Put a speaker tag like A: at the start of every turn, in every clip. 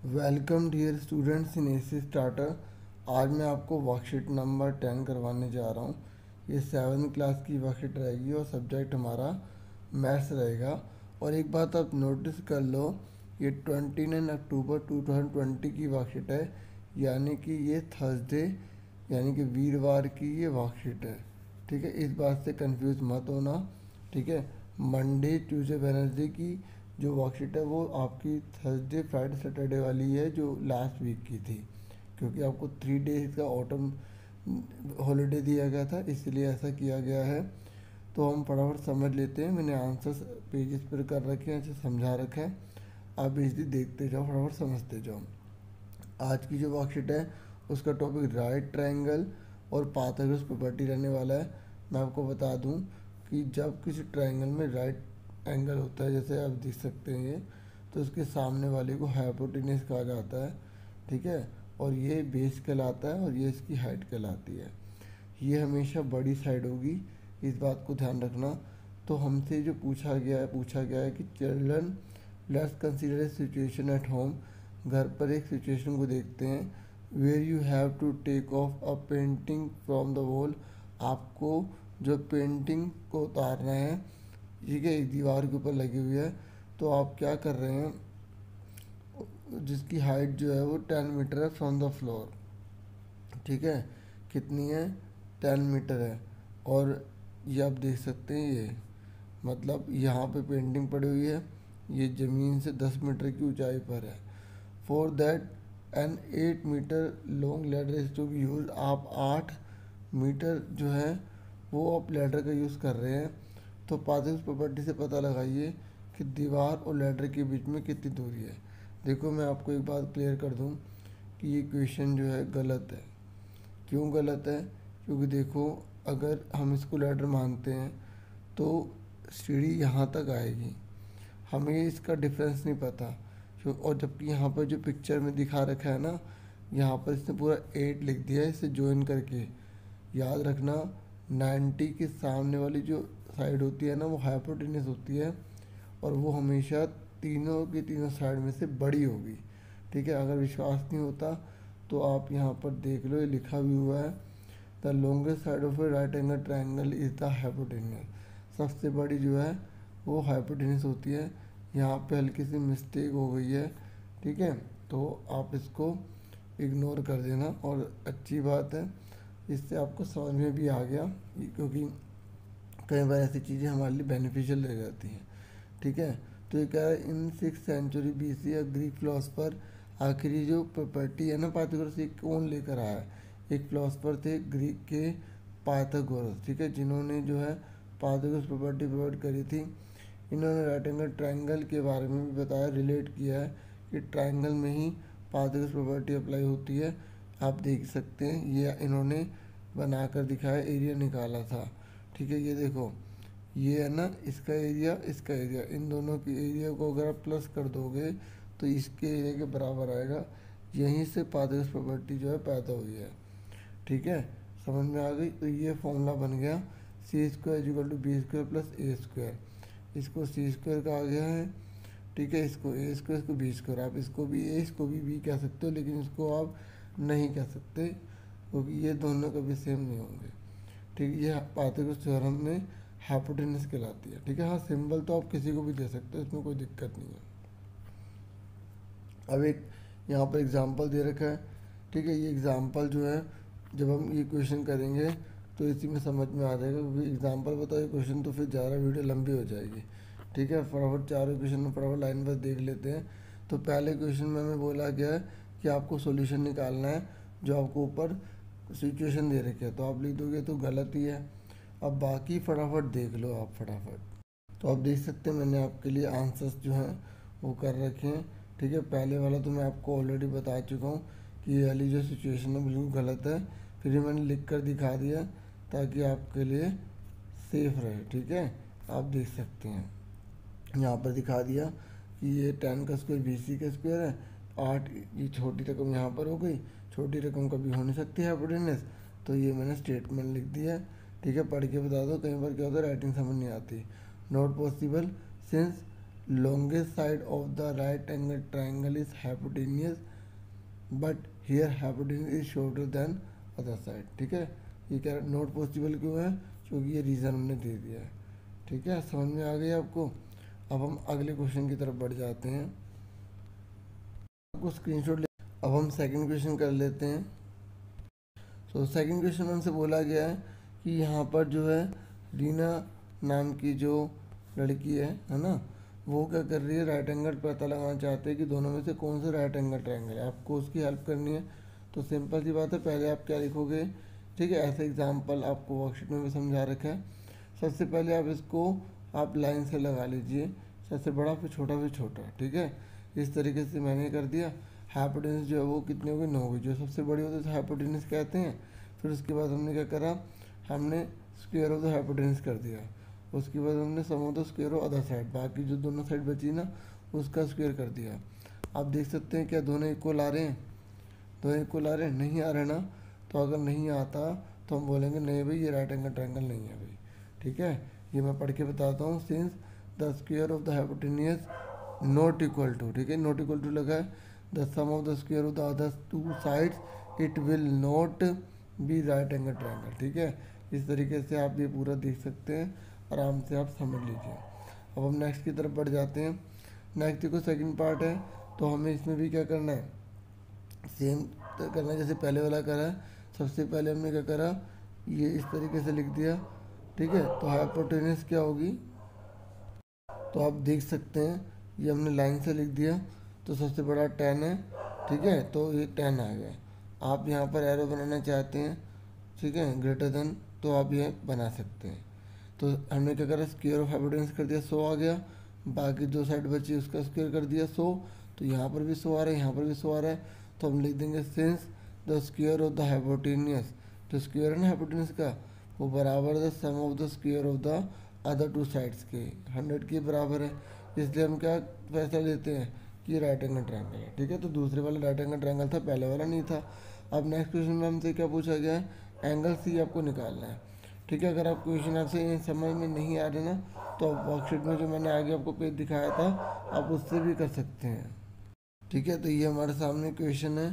A: Welcome dear students in AC starter. आज मैं आपको वर्कशीट नंबर 10 करवाने जा रहा हूँ। ये 7th क्लास की वर्कशीट रहेगी और सब्जेक्ट हमारा मैथ्स रहेगा। और एक बात आप नोटिस कर लो, ये 29 अक्टूबर 2020 की वर्कशीट है, यानी कि ये थर्सडे यानी कि वीरवार की ये वर्कशीट है। ठीक है, इस बात से कंफ्यूज मत होना। ठीक है, मंडे ट्यूसडे वेडनेसडे की जो वर्कशीट है वो आपकी थर्सडे फ्राइडे सैटरडे वाली है, जो लास्ट वीक की थी, क्योंकि आपको 3 डेज का ऑटम हॉलीडे दिया गया था, इसलिए ऐसा किया गया है। तो हम फटाफट समझ लेते हैं। मैंने आंसर्स पेजेस पर कर रखे हैं, ऐसे समझा रखा है। आप इजली देखते जाओ, फटाफट समझते जाओ। आज की जो वर्कशीट है उसका टॉपिक राइट ट्रायंगल और पाइथागोरस प्रॉपर्टी रहने वाला है। मैं आपको बता दूं कि जब किसी ट्रायंगल में राइट एंगल होता है, जैसे आप देख सकते हैं ये, तो उसके सामने वाले को हाइपोटेन्यूस कहा जाता है। ठीक है, और ये बेस कहलाता है और ये इसकी हाइट कहलाती है। ये हमेशा बड़ी साइड होगी, इस बात को ध्यान रखना। तो हमसे जो पूछा गया है कि children let's consider a situation at home. घर पर एक सिचुएशन को देखते हैं, where you have to take off a painting from the wall. आपको जो पेंटिंग को उतारना है, ठीक है, एक दीवार के ऊपर लगी हुई है। तो आप क्या कर रहे हैं, जिसकी हाइट जो है वो 10 मीटर है फ्रॉम द फ्लोर। ठीक है, कितनी है, 10 मीटर है। और ये आप देख सकते हैं, ये मतलब यहाँ पे पेंटिंग पड़ी हुई है, ये ज़मीन से 10 मीटर की ऊंचाई पर है। For that an 8 metre long ladder is to be use. आप 8 मीटर जो है वो आप लैडर का यूज़ कर रहे हैं। तो पाइथागोरस प्रॉपर्टी से पता लगाइए कि दीवार और लैडर के बीच में कितनी दूरी है। देखो, मैं आपको एक बात क्लियर कर दूं कि ये क्वेश्चन जो है गलत है। क्यों गलत है? क्योंकि देखो, अगर हम इसको लैडर मानते हैं तो सीढ़ी यहाँ तक आएगी, हमें इसका डिफरेंस नहीं पता। और जबकि यहाँ पर जो पिक्चर में दिखा रखा है ना, यहाँ पर इसने पूरा 8 लिख दिया है इसे ज्वाइन करके। याद रखना, 90 के सामने वाली जो साइड होती है ना, वो हाइपोटेन्यूस होती है, और वो हमेशा तीनों की तीनों साइड में से बड़ी होगी। ठीक है, अगर विश्वास नहीं होता तो आप यहाँ पर देख लो, ये लिखा भी हुआ है, the longest side of A right angle triangle is the hypotenuse. सबसे बड़ी जो है वो हाइपोटेन्यूस होती है। यहाँ पे हल्की सी मिस्टेक हो गई है। ठीक है, तो आप इसको इग्नोर कर देना, और अच्छी बात है, इससे आपको समझ में भी आ गया, क्योंकि कई बार ऐसी चीज़ें हमारे लिए बेनिफिशियल रह जाती हैं। ठीक है, तो ये कह रहा है in 6th century BC a Greek philosopher. आखिरी जो प्रॉपर्टी है ना पाइथागोरस, ये कौन लेकर आया है? एक फिलोसफर थे ग्रीक के, पाइथागोरस। ठीक है, जिन्होंने जो है पाइथागोरस प्रॉपर्टी प्रोवाइड करी थी। इन्होंने राइट एंगल ट्रायंगल के बारे में भी बताया, रिलेट किया है कि ट्रायंगल में ही पाइथागोरस प्रॉपर्टी अप्लाई होती है। आप देख सकते हैं, ये इन्होंने बनाकर दिखाया, एरिया निकाला था। ठीक है, ये देखो, ये है ना, इसका एरिया, इन दोनों की एरिया को अगर आप प्लस कर दोगे तो इसके एरिया के बराबर आएगा। यहीं से पाइथागोरस प्रॉपर्टी जो है पैदा हुई है। ठीक है, समझ में आ गई? तो ये फॉर्मूला बन गया, C² = B² + A²। इसको C² कहा गया है। ठीक है, इसको A², इसको B²। आप इसको भी A, इसको भी B कह सकते हो, लेकिन इसको आप नहीं कह सकते, क्योंकि ये दोनों कभी सेम नहीं होंगे। ठीक है, ये पाइथागोरस थ्योरम में हाइपोटेन्यूस कहलाती है। ठीक है, हाँ, सिंबल तो आप किसी को भी दे सकते हो, इसमें कोई दिक्कत नहीं है। अब एक यहाँ पर एग्जांपल दे रखा है। ठीक है, ये एग्जांपल जो है, जब हम ये क्वेश्चन करेंगे तो इसी में समझ में आ जाएगा, क्योंकि एग्जांपल बताओ क्वेश्चन तो फिर ज़्यादा वीडियो लंबी हो जाएगी। ठीक है, फटाफट चारों क्वेश्चन में फटाफट लाइन बस देख लेते हैं। तो पहले क्वेश्चन में हमें बोला गया है कि आपको सोल्यूशन निकालना है, जो आपको ऊपर सिचुएशन दे रखी है, तो आप लिख दोगे तो गलत ही है। अब बाकी फटाफट देख लो आप, फटाफट। तो आप देख सकते हैं, मैंने आपके लिए आंसर्स जो हैं वो कर रखे हैं। ठीक है, पहले वाला तो मैं आपको ऑलरेडी बता चुका हूँ कि ये वाली जो सिचुएशन है बिल्कुल गलत है, फिर ये मैंने लिख कर दिखा दिया ताकि आपके लिए सेफ रहे। ठीक है, आप देख सकते हैं, यहाँ पर दिखा दिया कि ये 10 का स्क्वायर BC का स्क्वायर है। 8, ये छोटी रकम यहाँ पर हो गई, छोटी रकम कभी हो नहीं सकती है हाइपोटेन्यूस, तो ये मैंने स्टेटमेंट लिख दिया है। ठीक है, पढ़ के बता दो, कई बार क्या होता है राइटिंग समझ नहीं आती। Not possible since longest side of the right angle triangle is hypotenuse but here hypotenuse is shorter than other side। ठीक है, ये क्या नॉट पॉसिबल क्यों है, क्योंकि ये रीज़न हमने दे दिया है। ठीक है, समझ में आ गई आपको। अब हम अगले क्वेश्चन की तरफ बढ़ जाते हैं, आपको स्क्रीनशॉट ले। अब हम सेकंड क्वेश्चन कर लेते हैं। तो सेकंड क्वेश्चन हमसे बोला गया है कि यहाँ पर जो है रीना नाम की जो लड़की है ना, वो क्या कर रही है, राइट एंगल पता लगाना चाहते हैं कि दोनों में से कौन सा राइट एंगल ट्रायंगल है। आपको उसकी हेल्प करनी है। तो सिंपल सी बात है, पहले आप क्या लिखोगे, ठीक है, ऐसे एग्जाम्पल आपको वर्कशीट में भी समझा रखा है। सबसे पहले आप इसको आप लाइन से लगा लीजिए, सबसे बड़ा फिर छोटा। ठीक है, इस तरीके से मैंने कर दिया। हाइपोटेनस जो है वो कितनी होगी, 9 होगी, जो सबसे बड़ी होती है तो हाइपोटेनस कहते हैं। फिर उसके बाद हमने क्या करा, हमने स्क्वायर ऑफ द हाइपोटेनस कर दिया। उसके बाद हमने sum of the square of other side, बाकी जो दोनों साइड बची ना उसका स्क्वायर कर दिया। आप देख सकते हैं क्या दोनों इक्वल आ रहे हैं, दोनों इक्वल आ रहे हैं, नहीं आ रहे ना। तो अगर नहीं आता तो हम बोलेंगे नहीं भाई ये राइट एंगल ट्रायंगल नहीं है भाई। ठीक है, ये मैं पढ़ के बताता हूँ। Since the square of the hypotenuse not equal to, ठीक है, नॉट इक्वल टू लगा है, the sum of the square of the other two sides it will not be right angle triangle. ठीक है, इस तरीके से आप ये पूरा देख सकते हैं, आराम से आप समझ लीजिए। अब हम नेक्स्ट की तरफ बढ़ जाते हैं। नेक्स्ट देखो सेकंड पार्ट है, तो हमें इसमें भी क्या करना है, सेम करना है जैसे पहले वाला करा है। सबसे पहले हमने क्या करा, ये इस तरीके से लिख दिया। ठीक है, तो हाइपोटेनस क्या होगी, तो आप देख सकते हैं ये हमने लाइन से लिख दिया। तो सबसे बड़ा 10 है, ठीक है, तो ये 10 आ गया। आप यहाँ पर एरो बनाना चाहते हैं, ठीक है, ग्रेटर देन, तो आप ये बना सकते हैं। तो हमने क्या करा, स्क्वायर ऑफ हाइपोटेनस कर दिया, 100 आ गया। बाकी जो साइड बची उसका स्क्वायर कर दिया 100। तो यहाँ पर भी 100 आ रहा है, यहाँ पर भी 100 आ रहा है। तो हम लिख देंगे since the square of the hypotenuse, जो स्क्वायर है ना हाइपोटेनस का, वो बराबर the sum of the square of the other two sides के 100 के बराबर है। इसलिए हम क्या फैसला लेते हैं कि राइट एंगल ट्रायंगल है। ठीक है, तो दूसरे वाला राइट एंगल ट्रायंगल था, पहले वाला नहीं था। अब नेक्स्ट क्वेश्चन में हमसे क्या पूछा गया है, एंगल सी आपको निकालना है। ठीक है, अगर आप क्वेश्चन आपसे समझ में नहीं आ रहे ना, तो वर्कशीट में जो मैंने आगे आपको पेज दिखाया था आप उससे भी कर सकते हैं। ठीक है, तो ये हमारे सामने क्वेश्चन है।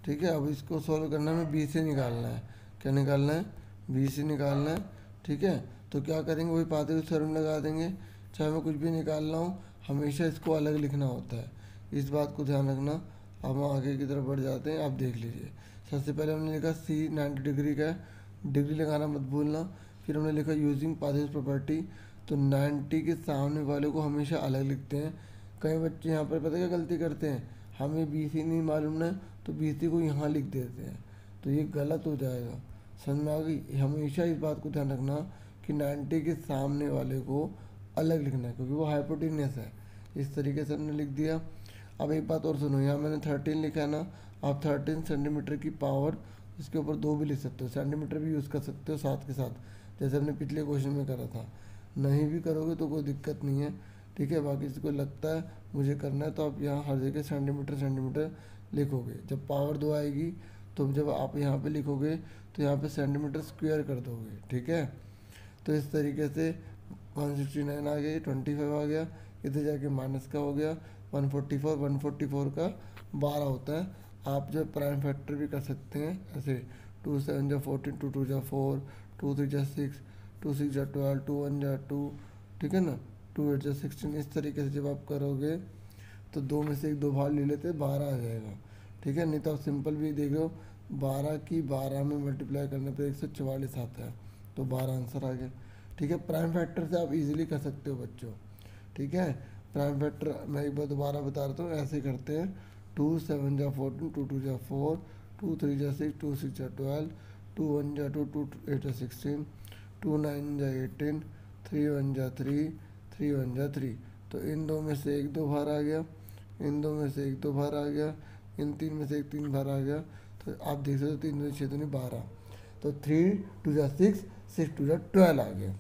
A: ठीक है, अब इसको सॉल्व करना है, बी से निकालना है। क्या निकालना है, बी से निकालना है। ठीक है, तो क्या करेंगे, वही पाते थ्योरम लगा देंगे। चाहे मैं कुछ भी निकाल रहा हूँ, हमेशा इसको अलग लिखना होता है, इस बात को ध्यान रखना। अब हम आगे की तरफ बढ़ जाते हैं, आप देख लीजिए। सबसे पहले हमने लिखा सी 90 डिग्री का है, डिग्री लगाना मत भूलना। फिर हमने लिखा यूजिंग पाथेस प्रॉपर्टी, तो 90 के सामने वाले को हमेशा अलग लिखते हैं। कई बच्चे यहाँ पर पता क्या गलती करते हैं, हमें बी सी नहीं मालूम ना, तो बी सी को यहाँ लिख देते हैं, तो ये गलत हो जाएगा। समझ में आ गई। हमेशा इस बात को ध्यान रखना कि 90 के सामने वाले को अलग लिखना है, क्योंकि वो हाइपोटेनियस है। इस तरीके से हमने लिख दिया। अब एक बात और सुनो, यहाँ मैंने 13 लिखा है ना, आप 13 सेंटीमीटर की पावर इसके ऊपर 2 भी लिख सकते हो, सेंटीमीटर भी यूज़ कर सकते हो साथ के साथ, जैसे हमने पिछले क्वेश्चन में करा था। नहीं भी करोगे तो कोई दिक्कत नहीं है। ठीक है, बाकी किसी को लगता है मुझे करना है, तो आप यहाँ हर जगह सेंटीमीटर लिखोगे। जब पावर 2 आएगी तो जब आप यहाँ पे लिखोगे तो यहाँ पे सेंटीमीटर स्क्वायर कर दोगे। ठीक है, तो इस तरीके से 169 आ गया, 25 आ गया, इधर जाके माइनस का हो गया 144 का 12 होता है। आप जो प्राइम फैक्टर भी कर सकते हैं ऐसे, 2 7 जा 14, 2 2 जा 4, 2 3 जा 6, 2 6 जा 12, 2 1 जा 2, ठीक है ना, 2 8 जा 16। इस तरीके से जब आप करोगे तो 2 में से एक 2 बाहर ले लेते 12 आ जाएगा। ठीक है, नहीं तो आप सिंपल भी देख लो, 12 की 12 में मल्टीप्लाई करने पर 144 आता है, तो 12 आंसर आ गया। ठीक है, प्राइम फैक्टर से आप इजीली कर सकते हो बच्चों। ठीक है, प्राइम फैक्टर मैं एक बार दोबारा बता रहा हूँ, ऐसे करते हैं। 2 7 जा 14, 2 2 जा 4, 2 3 जा 6, 2 6 जा 12, 2 1 जा 2, 2 8 जा 16, 2 9 जा 18, 3 1 जा 3, 3 1 जा 3। तो इन दो में से एक 2 बाहर आ गया, इन दो में से एक 2 बाहर आ गया, इन 3 में से एक 3 बाहर आ गया। तो आप देख सकते हो 3 2 6 2 12, तो 3 2 जा 6, 6 2 जा 12 आ गया।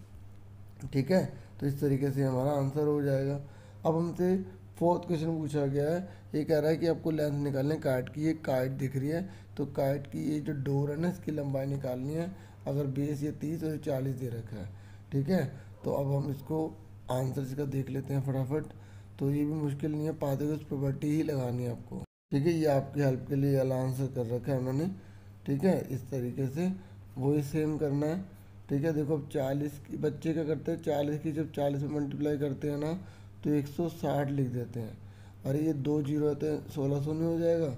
A: ठीक है, तो इस तरीके से हमारा आंसर हो जाएगा। अब हमसे फोर्थ क्वेश्चन पूछा गया है, ये कह रहा है कि आपको लेंथ निकालनी है काइट की। ये काइट दिख रही है, तो काइट की ये जो डोर है ना, इसकी लंबाई निकालनी है। अगर बेस ये 30 और 40 दे रखा है। ठीक है, तो अब हम इसको आंसर इसका देख लेते हैं फटाफट। तो ये भी मुश्किल नहीं है, पाइथागोरस प्रॉपर्टी ही लगानी है आपको। ठीक है, ये आपकी हेल्प के लिए वाला आंसर कर रखा है मैंने। ठीक है, इस तरीके से वही सेम करना है। ठीक है, देखो अब 40 की बच्चे क्या करते हैं, 40 की जब 40 में मल्टीप्लाई करते हैं ना तो 160 लिख देते हैं। अरे ये 2 जीरो होते हैं, 1600 नहीं हो जाएगा।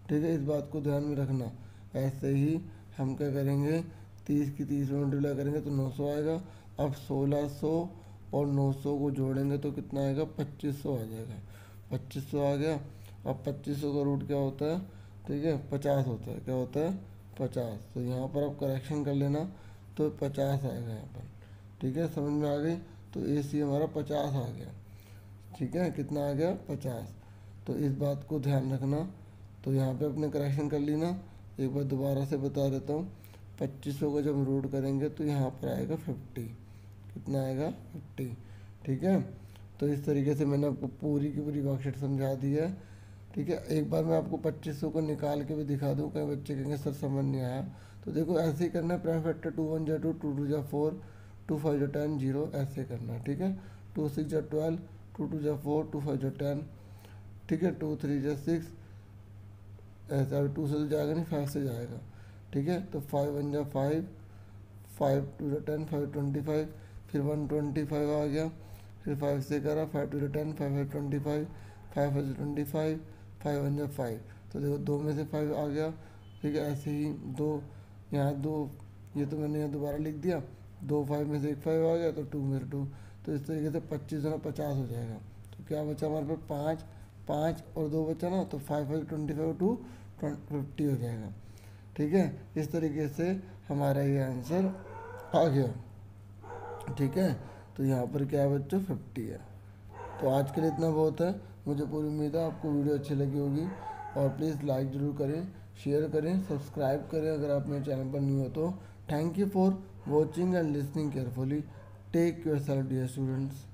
A: ठीक है, इस बात को ध्यान में रखना। ऐसे ही हम क्या करेंगे, 30 की 30 में मल्टीप्लाई करेंगे तो 900 आएगा। अब 1600 और 900 को जोड़ेंगे तो कितना आएगा, 2500 आ जाएगा। 2500 आ गया। अब 2500 का रूट क्या होता है, ठीक है 50 होता है। क्या होता है, 50। तो यहाँ पर आप करेक्शन कर लेना तो 50 आएगा यहाँ पर। ठीक है, समझ में आ गई। तो ए सी हमारा 50 आ गया। ठीक है, कितना आ गया, 50। तो इस बात को ध्यान रखना। तो यहाँ पे अपने करेक्शन कर ली ना, एक बार दोबारा से बता देता हूँ। 2500 का जब रूट करेंगे तो यहाँ पर आएगा 50। कितना आएगा, 50। ठीक है, तो इस तरीके से मैंने आपको पूरी की पूरी वर्कशीट समझा दी है। ठीक है, एक बार मैं आपको 2500 को निकाल के भी दिखा दूँ, कई बच्चे कहेंगे सर समझ नहीं आया। तो देखो ऐसे ही करना है, प्राइम फैक्टर 2 1 जा 2, 2 2 जा 4, 2 5 जा 10, 0 ऐसे करना है। ठीक है, 2 6 जा 12, 2 2 जा 4, 2 5 जा 10। ठीक है, 2 3 जा 6, ऐसा 2 से तो जाएगा नहीं, 5 से जाएगा। ठीक है, तो 5 1 जा 5, 5 2 जा 10, 5 25, फिर 125 आ गया। फिर 5 से करा, 5 2 जा 10, 5 5 25, 5 5 25, 5 1 जा 5। तो देखो 2 में से 5 आ गया। ठीक है, ऐसे ही 2 यहाँ 2, ये तो मैंने यहाँ दोबारा लिख दिया। 2 5 में से एक 5 आ गया तो 2 में से 2। तो इस तरीके से 25 ना 50 हो जाएगा। तो क्या बचा हमारे पास, 5 5 और 2 बचा ना, तो 5 5 25 2 50 हो जाएगा। ठीक है, इस तरीके से हमारा ये आंसर आ गया। ठीक है, तो यहाँ पर क्या है बच्चों, 50 है। तो आज के लिए इतना बहुत है। मुझे पूरी उम्मीद है आपको वीडियो अच्छी लगी होगी। और प्लीज़ लाइक ज़रूर करें, शेयर करें, सब्सक्राइब करें अगर आप मेरे चैनल पर न्यू हो तो। Thank you for watching and listening carefully. Take your self dear students.